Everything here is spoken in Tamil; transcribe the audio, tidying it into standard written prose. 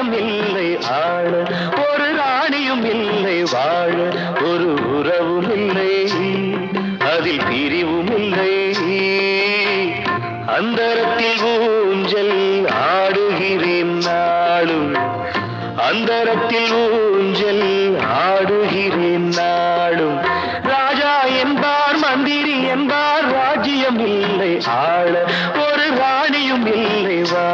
ராஜ்யம் இல்லை ஆள, ஒரு ராணியும் இல்லை வாழ, ஒரு உறவும் இல்லை, அதில் பிரிவும் இல்லை. அந்தரத்தில் ஊஞ்சல் ஆடுகிறேன் நாளும், அந்தரத்தில் ஊஞ்சல் ஆடுகிறேன் நாளும். ராஜா என்பார் மந்திரி என்பார் ராஜ்யம் இல்லை ஆள, ஒரு ராணியும் இல்லை வா.